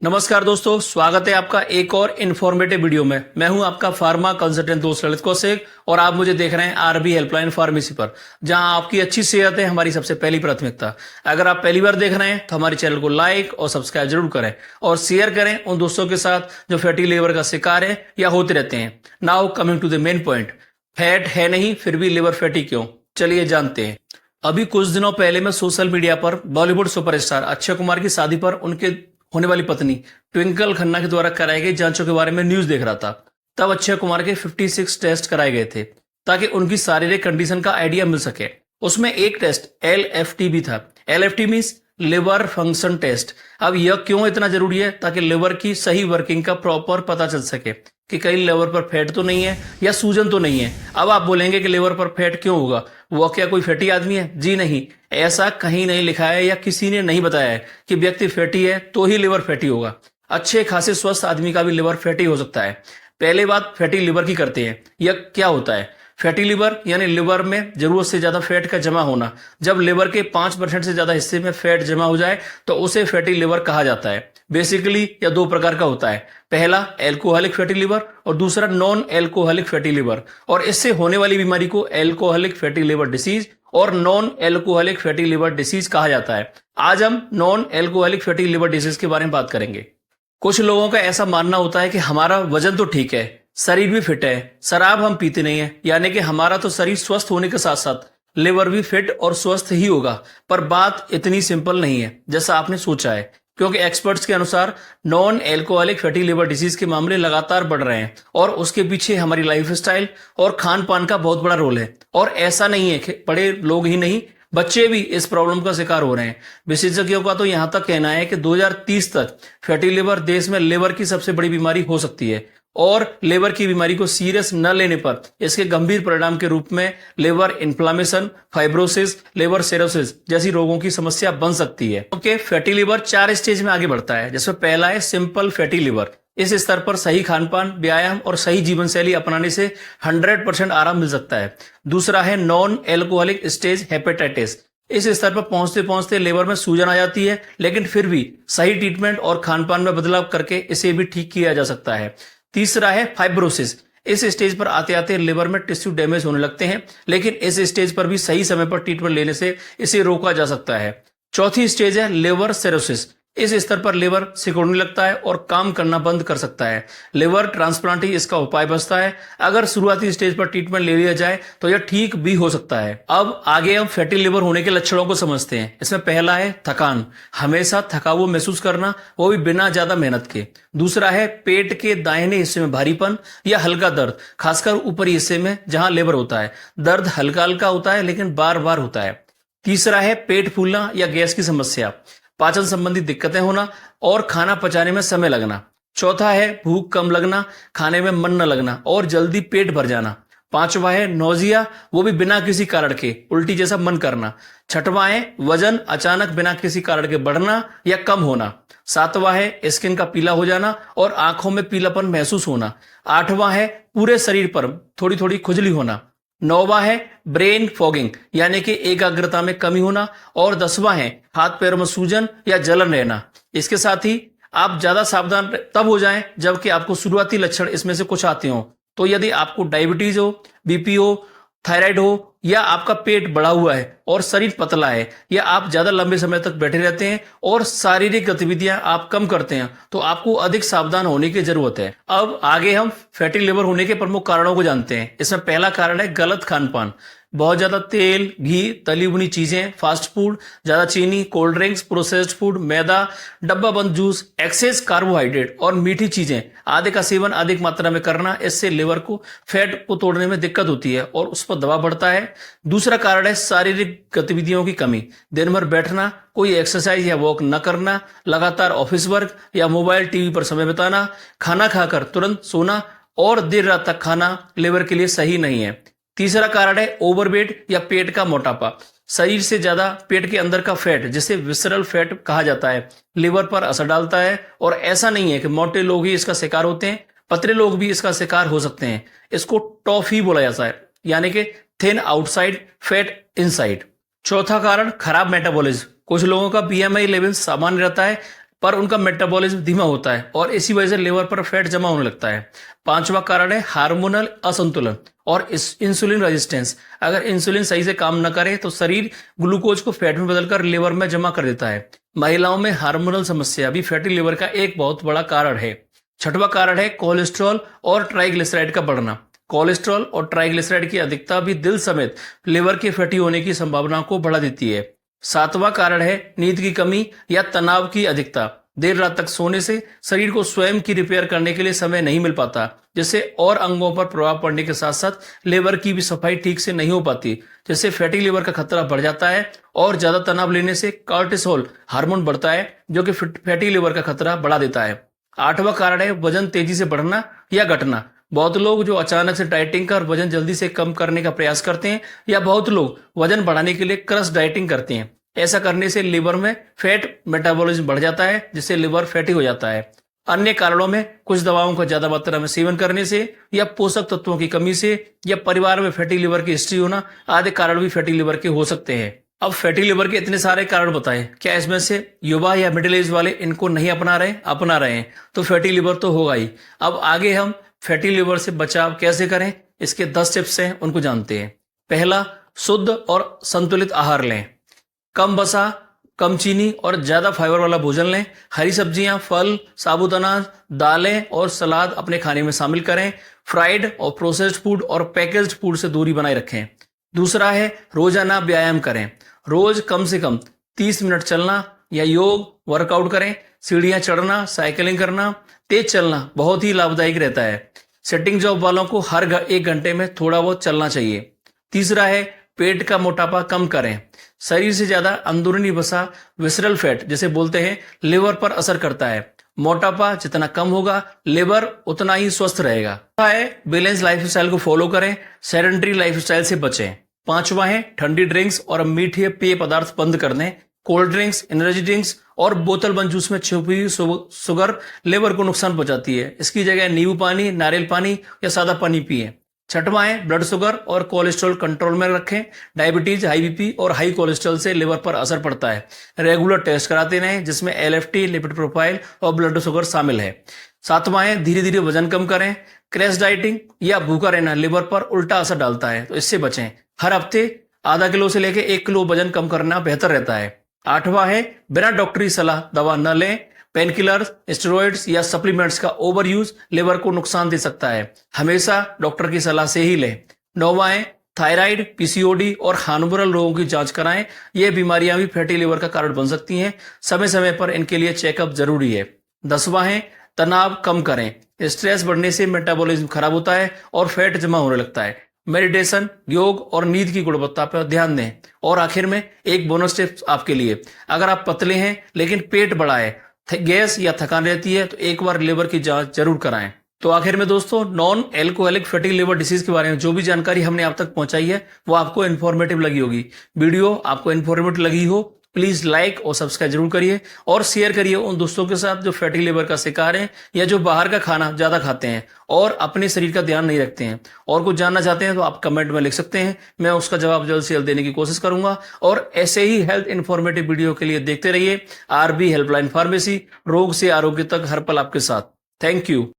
नमस्कार दोस्तों, स्वागत है आपका एक और इन्फॉर्मेटिव वीडियो में। मैं हूं आपका फार्मा कंसल्टेंट दोस्त ललित कौशिक और आप मुझे देख रहे हैं आरबी हेल्पलाइन फार्मेसी पर, जहां आपकी अच्छी सेहत है हमारी सबसे पहली प्राथमिकता। अगर आप पहली बार देख रहे हैं तो हमारे चैनल को लाइक और सब्सक्राइब जरूर करें और शेयर करें उन दोस्तों के साथ जो फैटी लिवर का शिकार है या होते रहते हैं। Now coming to the main point, fat है नहीं फिर भी लिवर फैटी क्यों, चलिए जानते हैं। अभी कुछ दिनों पहले मैं सोशल मीडिया पर बॉलीवुड सुपरस्टार अक्षय कुमार की शादी पर उनके होने वाली पत्नी ट्विंकल खन्ना के द्वारा कराई गई जांचों के बारे में न्यूज देख रहा था। तब अक्षय कुमार के 56 टेस्ट कराए गए थे ताकि उनकी शारीरिक कंडीशन का आइडिया मिल सके। उसमें एक टेस्ट LFT भी था। LFT means liver function test. अब यह क्यों इतना जरूरी है? ताकि लिवर की सही वर्किंग का प्रॉपर पता चल सके कि कहीं लिवर पर फैट तो नहीं है या सूजन तो नहीं है। अब आप बोलेंगे कि लिवर पर फैट क्यों होगा, वो क्या कोई फैटी आदमी है? जी नहीं, ऐसा कहीं नहीं लिखा है या किसी ने नहीं बताया है कि व्यक्ति फैटी है तो ही लिवर फैटी होगा। अच्छे खासे स्वस्थ आदमी का भी लिवर फैटी हो सकता है। पहले बात फैटी लिवर की करते हैं। यह क्या होता है? फैटी लिवर यानी लिवर में जरूरत से ज्यादा फैट का जमा होना। जब लिवर के 5% से ज्यादा हिस्से में फैट जमा हो जाए तो उसे फैटी लिवर कहा जाता है। बेसिकली यह दो प्रकार का होता है, पहला एल्कोहलिक फैटी लिवर और दूसरा नॉन एल्कोहलिक फैटी लिवर। और इससे होने वाली बीमारी को एल्कोहलिक फैटी लिवर डिसीज और non alcoholic fatty liver disease कहा जाता है। आज हम non alcoholic fatty liver disease के बारे में बात करेंगे। कुछ लोगों का ऐसा मानना होता है कि हमारा वजन तो ठीक है, शरीर भी फिट है, शराब हम पीते नहीं है, यानी कि हमारा तो शरीर स्वस्थ होने के साथ साथ लिवर भी फिट और स्वस्थ ही होगा। पर बात इतनी सिंपल नहीं है जैसा आपने सोचा है, क्योंकि एक्सपर्ट्स के अनुसार non alcoholic fatty liver disease के मामले लगातार बढ़ रहे हैं और उसके पीछे हमारी लाइफस्टाइल और खान पान का बहुत बड़ा रोल है। और ऐसा नहीं है कि बड़े लोग ही नहीं, बच्चे भी इस प्रॉब्लम का शिकार हो रहे हैं। विशेषज्ञों का तो यहां तक कहना है कि 2030 तक फैटी लिवर देश में लिवर की सबसे बड़ी बीमारी हो सकती है और लिवर की बीमारी को सीरियस न लेने पर इसके गंभीर परिणाम के रूप में liver inflammation, fibrosis, liver cirrhosis जैसी रोगों की समस्या बन सकती है। क्योंकि फैटी लिवर 4 स्टेज में आगे बढ़ता है, जिसमें पहला है सिंपल फैटी लिवर। इस स्तर पर सही खानपान, व्यायाम और सही जीवन शैली अपनाने से 100% आराम मिल सकता है। दूसरा है नॉन एल्कोहलिक स्टेज हेपेटाइटिस। इस स्तर पर पहुंचते पहुंचते लिवर में सूजन आ जाती है, लेकिन फिर भी सही ट्रीटमेंट और खानपान में बदलाव करके इसे भी ठीक किया जा सकता है। तीसरा है फाइब्रोसिस। इस स्टेज पर आते आते लिवर में टिश्यू डैमेज होने लगते हैं, लेकिन इस स्टेज पर भी सही समय पर ट्रीटमेंट लेने से इसे रोका जा सकता है। चौथी स्टेज है लिवर सिरोसिस। इस स्तर पर लिवर सिकुड़ने लगता है और काम करना बंद कर सकता है। लिवर ट्रांसप्लांट ही इसका उपाय बचता है। अगर शुरुआती स्टेज पर ट्रीटमेंट ले लिया जाए तो यह ठीक भी हो सकता है। अब आगे हम फैटी लिवर होने के लक्षणों को समझते हैं। इसमें पहला है थकान, हमेशा थका हुआ महसूस करना, वो भी बिना ज्यादा मेहनत के। दूसरा है पेट के दाहिने हिस्से में भारीपन या हल्का दर्द, खासकर ऊपरी हिस्से में जहां लिवर होता है। दर्द हल्का हल्का होता है लेकिन बार बार होता है। तीसरा है पेट फूलना या गैस की समस्या, पाचन संबंधी दिक्कतें होना और खाना पचाने में समय लगना। चौथा है भूख कम लगना, खाने में मन न लगना और जल्दी पेट भर जाना। पांचवा है नोजिया, वो भी बिना किसी कारण के, उल्टी जैसा मन करना। छठवां है वजन अचानक बिना किसी कारण के बढ़ना या कम होना। सातवां है स्किन का पीला हो जाना और आंखों में पीलापन महसूस होना। आठवां है पूरे शरीर पर थोड़ी थोड़ी खुजली होना। नौवां है ब्रेन फॉगिंग यानी कि एकाग्रता में कमी होना। और 10वां है हाथ पैरों में सूजन या जलन रहना। इसके साथ ही आप ज्यादा सावधान तब हो जाएं जबकि आपको शुरुआती लक्षण इसमें से कुछ आते हो। तो यदि आपको डायबिटीज हो, बीपी हो, थायराइड हो या आपका पेट बढ़ा हुआ है और शरीर पतला है या आप ज्यादा लंबे समय तक बैठे रहते हैं और शारीरिक गतिविधियां आप कम करते हैं, तो आपको अधिक सावधान होने की जरूरत है। अब आगे हम फैटी लिवर होने के प्रमुख कारणों को जानते हैं। इसमें पहला कारण है गलत खानपान। बहुत ज्यादा तेल, घी, तली भुनी चीजें, फास्ट फूड, ज्यादा चीनी, कोल्ड ड्रिंक्स, प्रोसेस्ड फूड, मैदा, डब्बा बंद जूस, एक्सेस कार्बोहाइड्रेट और मीठी चीजें आदि का सेवन अधिक मात्रा में करना, इससे लिवर को फैट को तोड़ने में दिक्कत होती है और उस पर दबाव बढ़ता है। दूसरा कारण है शारीरिक गतिविधियों की कमी। दिन भर बैठना, कोई एक्सरसाइज या वॉक न करना, लगातार ऑफिस वर्क या मोबाइल टीवी पर समय बिताना, खाना खाकर तुरंत सोना और देर रात तक खाना लिवर के लिए सही नहीं है। तीसरा कारण है ओवरवेट या पेट का मोटापा। शरीर से ज्यादा पेट के अंदर का फैट, जिसे विसरल फैट कहा जाता है, लिवर पर असर डालता है। और ऐसा नहीं है कि मोटे लोग ही इसका शिकार होते हैं, पतले लोग भी इसका शिकार हो सकते हैं। इसको टॉफी बोला जाता है, यानी कि थिन आउटसाइड फैट इनसाइड। चौथा कारण खराब मेटाबॉलिज्म। कुछ लोगों का BMI लेवल सामान्य रहता है पर उनका मेटाबॉलिज्म धीमा होता है और इसी वजह से लिवर पर फैट जमा होने लगता है। पांचवा कारण है हार्मोनल असंतुलन और इंसुलिन रेजिस्टेंस। अगर इंसुलिन सही से काम न करे तो शरीर ग्लूकोज को फैट में बदलकर लिवर में जमा कर देता है। महिलाओं में हार्मोनल समस्या भी फैटी लिवर का एक बहुत बड़ा कारण है। छठवां कारण है कोलेस्ट्रॉल और ट्राइग्लिसराइड का बढ़ना। कोलेस्ट्रॉल और ट्राइग्लिसराइड की अधिकता भी दिल समेत लिवर के फैटी होने की संभावना को बढ़ा देती है। सातवां कारण है नींद की कमी या तनाव की अधिकता। देर रात तक सोने से शरीर को स्वयं की रिपेयर करने के लिए समय नहीं मिल पाता, जिससे और अंगों पर प्रभाव पड़ने के साथ साथ लिवर की भी सफाई ठीक से नहीं हो पाती, जिससे फैटी लिवर का खतरा बढ़ जाता है। और ज्यादा तनाव लेने से कॉर्टिसोल हार्मोन बढ़ता है, जो कि फैटी लिवर का खतरा बढ़ा देता है। आठवां कारण है वजन तेजी से बढ़ना या घटना। बहुत लोग जो अचानक से डाइटिंग कर वजन जल्दी से कम करने का प्रयास करते हैं, या बहुत लोग वजन बढ़ाने के लिए क्रश डाइटिंग करते हैं। ऐसा करने से लिवर में फैट मेटाबॉलिज्म बढ़ जाता है, जिससे लिवर फैटी हो जाता है। अन्य कारणों में कुछ दवाओं का ज्यादा मात्रा में सेवन करने से, या पोषक तत्वों की कमी से, या परिवार में फैटी लिवर की हिस्ट्री होना आदि कारण भी फैटी लिवर के हो सकते हैं। अब फैटी लिवर के इतने सारे कारण बताएं, क्या इसमें से युवा या मिडिल एज वाले इनको नहीं अपना रहे हैं तो फैटी लिवर तो होगा ही। अब आगे हम फैटी लिवर से बचाव कैसे करें, इसके 10 टिप्स हैं, उनको जानते हैं। पहला, शुद्ध और संतुलित आहार लें। कम वसा, कम चीनी और ज्यादा फाइबर वाला भोजन लें। हरी सब्जियां, फल, साबुत अनाज, दालें और सलाद अपने खाने में शामिल करें। फ्राइड और प्रोसेस्ड फूड और पैकेज्ड फूड से दूरी बनाए रखें। दूसरा है रोजाना व्यायाम करें। रोज कम से कम 30 मिनट चलना या योग वर्कआउट करें। सीढ़ियां चढ़ना, साइकिलिंग करना, तेज चलना बहुत ही लाभदायक रहता है। सेटिंग जॉब वालों को हर 1 घंटे में थोड़ा बहुत चलना चाहिए। तीसरा है पेट का मोटापा कम करें। शरीर से ज्यादा अंदरूनी वसा, विसरल फैट जिसे बोलते हैं, लिवर पर असर करता है। मोटापा जितना कम होगा, लिवर उतना ही स्वस्थ रहेगा। बैलेंस लाइफस्टाइल को फॉलो करें, सेडेंटरी लाइफस्टाइल से बचें। पांचवा है ठंडी ड्रिंक्स और मीठे पेय पदार्थ बंद कर दें। कोल्ड ड्रिंक्स, एनर्जी ड्रिंक्स और बोतल बंद जूस में छुपी हुई शुगर लिवर को नुकसान पहुंचाती है। इसकी जगह नींबू पानी, नारियल पानी या सादा पानी पिए। छठवां है ब्लड शुगर और कोलेस्ट्रॉल कंट्रोल में रखें। डायबिटीज, हाई बीपी और हाई कोलेस्ट्रॉल से लिवर पर असर पड़ता है। रेगुलर टेस्ट कराते रहें, जिसमें LFT, लिपिड प्रोफाइल और ब्लड शुगर शामिल है। सातवां है धीरे धीरे वजन कम करें। क्रैश डाइटिंग या भूखा रहना लिवर पर उल्टा असर डालता है, तो इससे बचें। हर हफ्ते आधा किलो से लेकर 1 किलो वजन कम करना बेहतर रहता है। आठवां है बिना डॉक्टरी सलाह दवा न लें। पेन किलर्स, स्टेरॉइड्स या सप्लीमेंट्स का ओवर यूज लिवर को नुकसान दे सकता है। हमेशा डॉक्टर की सलाह से ही लें। नौवां है थायराइड, PCOD और हार्मोनल रोगों की जांच कराएं। ये बीमारियां भी फैटी लिवर का कारण बन सकती हैं। समय समय पर इनके लिए चेकअप जरूरी है। 10वां है तनाव कम करें। स्ट्रेस बढ़ने से मेटाबॉलिज्म खराब होता है और फैट जमा होने लगता है। मेडिटेशन, योग और नींद की गुणवत्ता पर ध्यान दें। और आखिर में एक बोनस टिप्स आपके लिए, अगर आप पतले हैं लेकिन पेट बड़ा है, गैस या थकान रहती है, तो एक बार लिवर की जांच जरूर कराएं। तो आखिर में दोस्तों, non alcoholic fatty liver disease के बारे में जो भी जानकारी हमने आप तक पहुंचाई है, वो आपको इन्फॉर्मेटिव लगी होगी। वीडियो आपको इन्फॉर्मेटिव लगी हो, प्लीज लाइक और सब्सक्राइब जरूर करिए और शेयर करिए उन दोस्तों के साथ जो फैटी लिवर का शिकार हैं या जो बाहर का खाना ज्यादा खाते हैं और अपने शरीर का ध्यान नहीं रखते हैं। और कुछ जानना चाहते हैं तो आप कमेंट में लिख सकते हैं, मैं उसका जवाब जल्द से जल्द देने की कोशिश करूंगा। और ऐसे ही हेल्थ इन्फॉर्मेटिव वीडियो के लिए देखते रहिए RB हेल्पलाइन फार्मेसी, रोग से आरोग्य तक हर पल आपके साथ। Thank you.